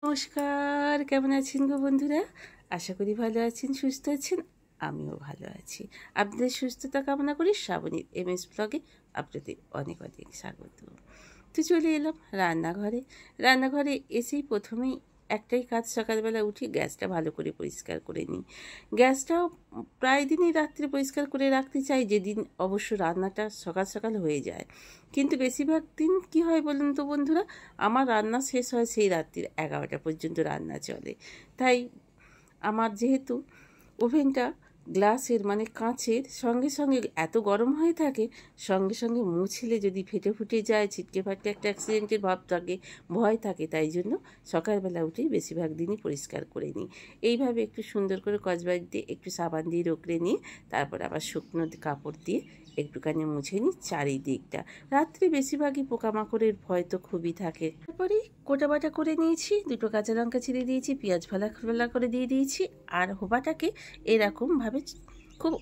নমস্কার, কেমন আছেন গো বন্ধুরা? আশা করি ভালো আছেন, সুস্থ আছেন। আমিও ভালো আছি। আপনাদের সুস্থতা কামনা করি। শ্রাবণীর MS ব্লগে আপনাদের অনেক অনেক স্বাগত। তো চলে এলাম রান্নাঘরে এসেই প্রথমেই একটাই কাজ, সকালবেলা উঠি গ্যাসটা ভালো করে পরিষ্কার করে নিই। গ্যাসটাও প্রায় দিনই রাত্রে পরিষ্কার করে রাখতে চাই, যেদিন অবশ্য রান্নাটা সকাল সকাল হয়ে যায়। কিন্তু বেশিরভাগ দিন কি হয় বলুন তো বন্ধুরা, আমার রান্না শেষ হয় সেই রাত্রির 11টা পর্যন্ত রান্না চলে। তাই আমার যেহেতু ওভেনটা গ্লাসের মানে কাঁচের, সঙ্গে সঙ্গে এত গরম হয়ে থাকে, সঙ্গে সঙ্গে মুছলে যদি ফেটে ফুটে যায়, ছিটকে ফাটকে একটা অ্যাক্সিডেন্টের ভাব থাকে, ভয় থাকে। তাই জন্য সকালবেলা উঠেই বেশিরভাগ দিনই পরিষ্কার করে নিই। এইভাবে একটু সুন্দর করে কসবাইট দিয়ে একটু সাবান দিয়ে রোগড়ে নিয়ে তারপর আবার শুকনো কাপড় দিয়ে একটুখানি মুছে নিই চারিদিকটা। রাত্রে বেশিরভাগই পোকামাকড়ের ভয় তো খুবই থাকে। তারপরে কোটা বাটা করে নিয়েছি, দুটো কাঁচা লঙ্কা ছিঁড়ে দিয়েছি, পেঁয়াজ ফালা ফালা করে দিয়ে দিয়েছি, আর হোপাটাকে এরকমভাবে খুব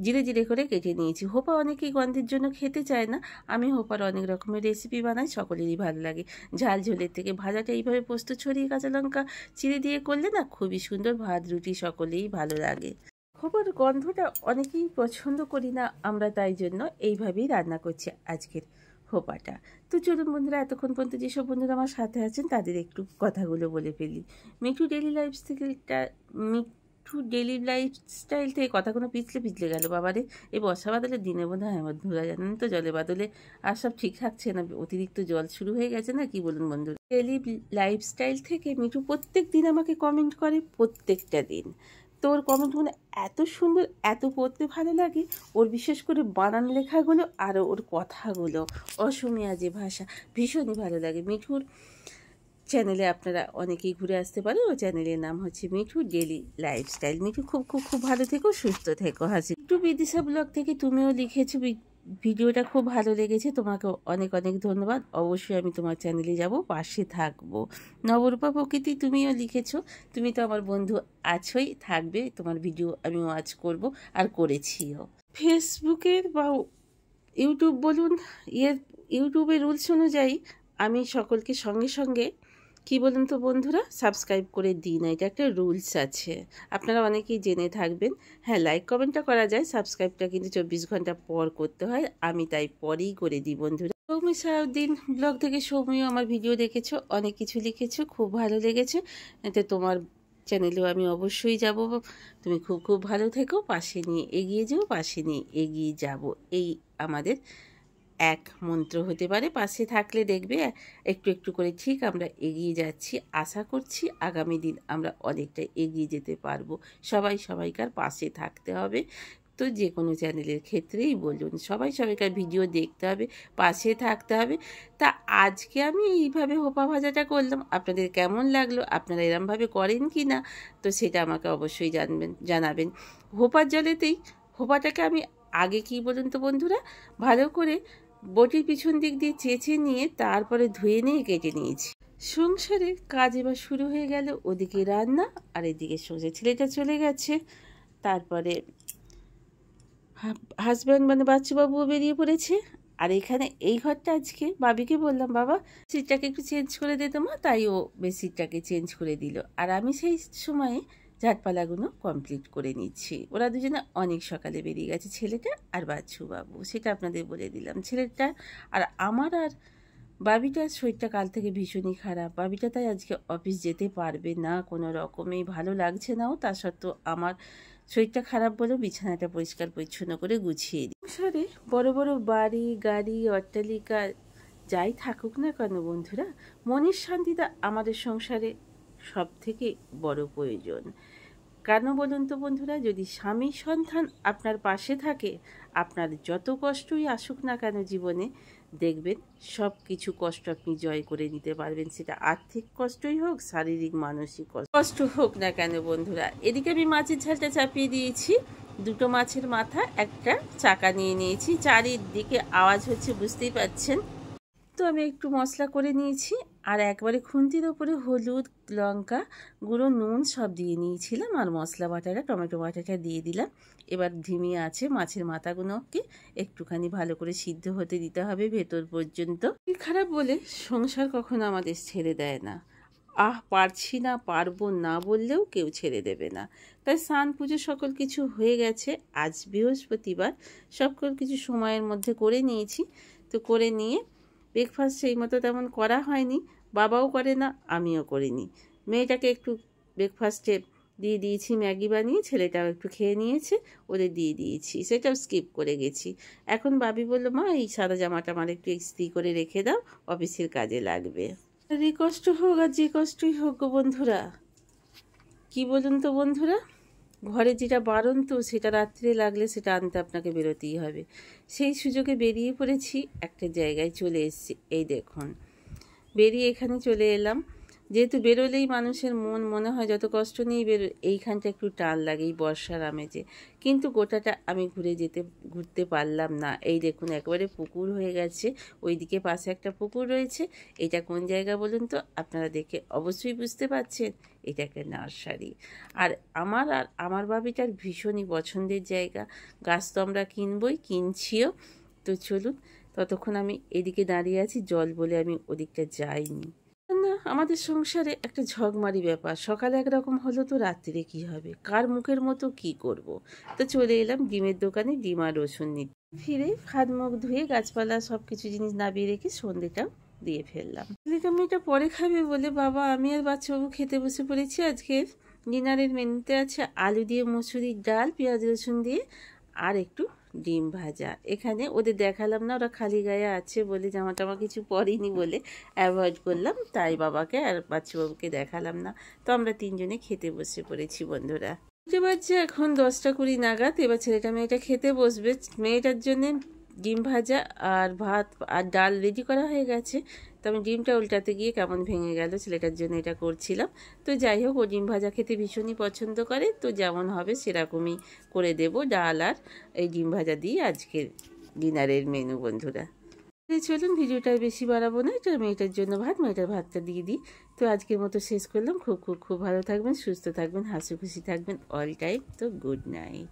জিরে জিরে করে কেটে নিয়েছি। হোপা অনেকেই গন্ধের জন্য খেতে চায় না, আমি হোপার অনেক রকমের রেসিপি বানাই, সকলেরই ভালো লাগে। ঝাল ঝোলের থেকে ভাজাটা এইভাবে পোস্ত ছড়িয়ে কাঁচা লঙ্কা চিড়ে দিয়ে করলে না খুবই সুন্দর, ভাত রুটি সকলেই ভালো লাগে। হোপার গন্ধটা অনেকেই পছন্দ করি না আমরা, তাই জন্য এইভাবেই রান্না করছি আজকের হোপাটা। তো চলুন বন্ধুরা, এতক্ষণ পর্যন্ত যেসব বন্ধুরা আমার সাথে আছেন তাদের একটু কথাগুলো বলে ফেলি। মিঠু ডেলি লাইফস্টাইল থেকে কথাগুলো পিছলে গেল বাবারে। এই বর্ষা বাদলের দিনে বোধ হয় বন্ধুরা জানেন তো, জলে বাদলে আর সব ঠিক থাকছে না, অতিরিক্ত জল শুরু হয়ে গেছে না, কি বলুন বন্ধুরা। ডেলি লাইফস্টাইল থেকে মিঠু প্রত্যেক দিন আমাকে কমেন্ট করে, প্রত্যেকটা দিন। তোর কমেন্টগুলো এত সুন্দর, এত পড়তে ভালো লাগে, ওর বিশেষ করে বানান লেখাগুলো আর ওর কথাগুলো, অসমীয়া যে ভাষা, ভীষণই ভালো লাগে। মিঠুর চ্যানেলে আপনারা অনেকেই ঘুরে আসতে পারে, ও চ্যানেলের নাম হচ্ছে মিঠু ডেলি লাইফস্টাইল। মিঠু খুব খুব খুব ভালো থেকো, সুস্থ থেকো, হাসি। একটু বিদিশা ব্লগ থেকে তুমিও লিখেছো ভিডিওটা খুব ভালো লেগেছে, তোমাকে অনেক অনেক ধন্যবাদ। অবশ্যই আমি তোমার চ্যানেলে যাব, পাশে থাকবো। নবরূপা প্রকৃতি তুমিও লিখেছো, তুমি তো আমার বন্ধু আছোই, থাকবে, তোমার ভিডিও আমি ওয়াচ করব আর করেছিও। ফেসবুকের বা ইউটিউব বলুন, ইউটিউবের রুলস অনুযায়ী আমি সকলকে সঙ্গে সঙ্গে কি বলুন তো বন্ধুরা, সাবস্ক্রাইব করে দিই না, এটা একটা রুলস আছে, আপনারা অনেকেই জেনে থাকবেন। হ্যাঁ, লাইক কমেন্টটা করা যায়, সাবস্ক্রাইবটা কিন্তু 24 ঘন্টা পর করতে হয়, আমি তাই পরেই করে দিই বন্ধুরা। সৌমি সারাদিন ব্লগ থেকে সৌমিও আমার ভিডিও দেখেছো, অনেক কিছু লিখেছো, খুব ভালো লেগেছে। এতে তোমার চ্যানেলেও আমি অবশ্যই যাব। তুমি খুব খুব ভালো থেকো, পাশে নিয়ে এগিয়ে যাও, পাশে নিয়ে এগিয়ে যাব, এই আমাদের এক মন্ত্র হতে পারে। পাশে থাকলে দেখবে একটু একটু করে ঠিক আমরা এগিয়ে যাচ্ছি। আশা করছি আগামী দিন আমরা অনেকটা এগিয়ে যেতে পারবো। সবাই সবাইকার পাশে থাকতে হবে। তো যে কোনো চ্যানেলের ক্ষেত্রেই বলুন, সবাই সবাইকার ভিডিও দেখতে হবে, পাশে থাকতে হবে। তা আজকে আমি এইভাবে হোপা ভাজাটা করলাম, আপনাদের কেমন লাগলো, আপনারা এরমভাবে করেন কি না, তো সেটা আমাকে অবশ্যই জানাবেন। হোপার জলেতেই হোপাটাকে আমি আগে কি বলুন তো বন্ধুরা, ভালো করে বটির পিছন দিক দিয়ে চেঁচে নিয়ে তারপরে ধুয়ে নিয়ে কেটে নিয়েছি। সংসারের কাজ এবার শুরু হয়ে গেল, ওদিকে রান্না আর এদিকে সংসার, ছেলেটা চলে গেছে, তারপরে হাজব্যান্ড মানে বাচ্চাবাবুও বেরিয়ে পড়েছে। আর এখানে এই ঘরটা আজকে বাবিকে বললাম, বাবা সিটটাকে একটু চেঞ্জ করে দে মা, তাই ও বেডশিটটাকে চেঞ্জ করে দিল। আর আমি সেই সময়ে ঝাটপালাগুলো কমপ্লিট করে নিচ্ছি। ওরা দুজনে অনেক সকালে বেরিয়ে গেছে, ছেলেটা আর বাচ্চুবাবু, সেটা আপনাদের বলে দিলাম। ছেলেটা আর আমার আর বাবিটার শরীরটা কাল থেকে ভীষণই খারাপ। বাবিটা তাই আজকে অফিস যেতে পারবে না কোনো রকমেই, ভালো লাগছে নাও, তা সত্ত্বেও আমার শরীরটা খারাপ বলেও বিছানাটা পরিষ্কার পরিচ্ছন্ন করে গুছিয়ে দিই। সংসারে বড় বড় বাড়ি গাড়ি অট্টালিকা যাই থাকুক না কেন বন্ধুরা, মনের শান্তিটা আমাদের সংসারে সব থেকে বড় প্রয়োজন। কেন বলুন তো বন্ধুরা, যদি স্বামী সন্তান আপনার পাশে থাকে, আপনার যত কষ্টই আসুক না কেন জীবনে, দেখবেন সব কিছু কষ্ট আপনি জয় করে নিতে পারবেন। সেটা আর্থিক কষ্টই হোক, শারীরিক মানসিক কষ্ট হোক না কেন বন্ধুরা। এদিকে আমি মাছের ঝালটা চাপিয়ে দিয়েছি, দুটো মাছের মাথা একটা চাকা নিয়ে নিয়েছি, চারিদিকে আওয়াজ হচ্ছে বুঝতেই পাচ্ছেন। তো আমি একটু মশলা করে নিয়েছি, আর একবারে খুন্তির ওপরে হলুদ লঙ্কা গুঁড়ো নুন সব দিয়ে নিয়েছিলাম, আর মশলা বাটাটা টমেটো বাটাটা দিয়ে দিলাম। এবার ধিমি আছে মাছের মাথাগুলোকে একটুখানি ভালো করে সিদ্ধ হতে দিতে হবে ভেতর পর্যন্ত। খারাপ বলে সংসার কখনো আমাদের ছেড়ে দেয় না, পারছি না, পারবো না বললেও কেউ ছেড়ে দেবে না। তাই স্নান পুজো সকল কিছু হয়ে গেছে। আজ বৃহস্পতিবার, সকল কিছু সময়ের মধ্যে করে নিয়েছি। তো করে নিয়ে ব্রেকফাস্ট সেই মতো তেমন করা হয়নি, বাবাও করে না, আমিও করিনি। মেয়েটাকে একটু ব্রেকফাস্টে দিয়ে দিয়েছি ম্যাগি বানিয়ে, ছেলেটাও একটু খেয়ে নিয়েছে, ওদের দিয়ে দিয়েছি, সেটাও স্কিপ করে গেছি। এখন বাবি বলল, মা এই সাদা জামাটা আমার একটু ইস্ত্রি করে রেখে দাও, অফিসের কাজে লাগবে। যে কষ্ট হোক আর যে কষ্টই হোক গো বন্ধুরা, কি বলুন তো বন্ধুরা, ঘরে যেটা বারন্ত সেটা রাত্রে লাগলে সেটা আনতে আপনাকে বেরোতেই হবে। সেই সুযোগে বেরিয়ে পড়েছি, একটা জায়গায় চলে এসেছি। এই দেখুন, বেরিয়ে এখানে চলে এলাম। যেহেতু বেরোলেই মানুষের মনে হয় যত কষ্ট নিয়েই এইখানটা একটু টান লাগে এই বর্ষার আমেজে, কিন্তু গোটাটা আমি ঘুরতে পারলাম না। এই দেখুন একবারে পুকুর হয়ে গেছে, ওইদিকে পাশে একটা পুকুর রয়েছে। এটা কোন জায়গা বলুন তো, আপনারা দেখে অবশ্যই বুঝতে পারছেন, এটা একটা নার্সারি। আর আমার বাবিটার ভীষণই পছন্দের জায়গা। গাছ তো আমরা কিনছিও। তো চলুন, ততক্ষণ আমি এদিকে দাঁড়িয়ে আছি, জল বলে আমি ওদিকটা যাইনি। না, আমাদের সংসারে একটা ঝগমারি ব্যাপার, সকালে একরকম হলো তো রাত্রিরে কি হবে, কার মুখের মতো কি করব। তো চলে এলাম ডিমের দোকানে, ডিম আর রসুন নিতে। ফিরে হাত মুখ ধুয়ে গাছপালা সব কিছু জিনিস নামিয়ে রেখে সন্ধ্যেটাও দিয়ে ফেললাম। ছেলেটা মেয়েটা পরে খাবে বলে বাবা, আমি আর বাচ্চাবাবু খেতে বসে পড়েছি। আজকে ডিনারের মেনুতে আছে আলু দিয়ে মসুরির ডাল, পেঁয়াজ রসুন দিয়ে, আর একটু ডিম ভাজা। এখানে ওদের দেখালাম না, ওরা খালি গায়ে আছে বলে, জামা টামা কিছু পরেনি বলে অ্যাভয়েড করলাম, তাই বাবাকে আর বাচ্চাবাবুকে দেখালাম না। তো আমরা তিনজনে খেতে বসে পড়েছি বন্ধুরা। বাজছে এখন 10টা 20 নাগাদ। এবার ছেলেটা মেয়েটা খেতে বসবে। মেয়েটার জন্যে ডিম ভাজা আর ভাত আর ডাল রেডি করা হয়ে গেছে। তো আমি ডিমটা উল্টাতে গিয়ে কেমন ভেঙে গেল, ছেলেটার জন্য এটা করছিলাম। তো যাই হোক, ও ডিম ভাজা খেতে ভীষণই পছন্দ করে, তো যেমন হবে সেরকমই করে দেব। ডাল আর এই ডিম ভাজা দিয়ে আজকের ডিনারের মেনু বন্ধুরা। চলুন, ভিডিওটা বেশি বাড়াবো না, এটা মেয়েটার জন্য মেয়েটার ভাতটা দিয়ে দিই। তো আজকের মতো শেষ করলাম। খুব খুব খুব ভালো থাকবেন, সুস্থ থাকবেন, হাসি খুশি থাকবেন অল টাইম। তো গুড নাইট।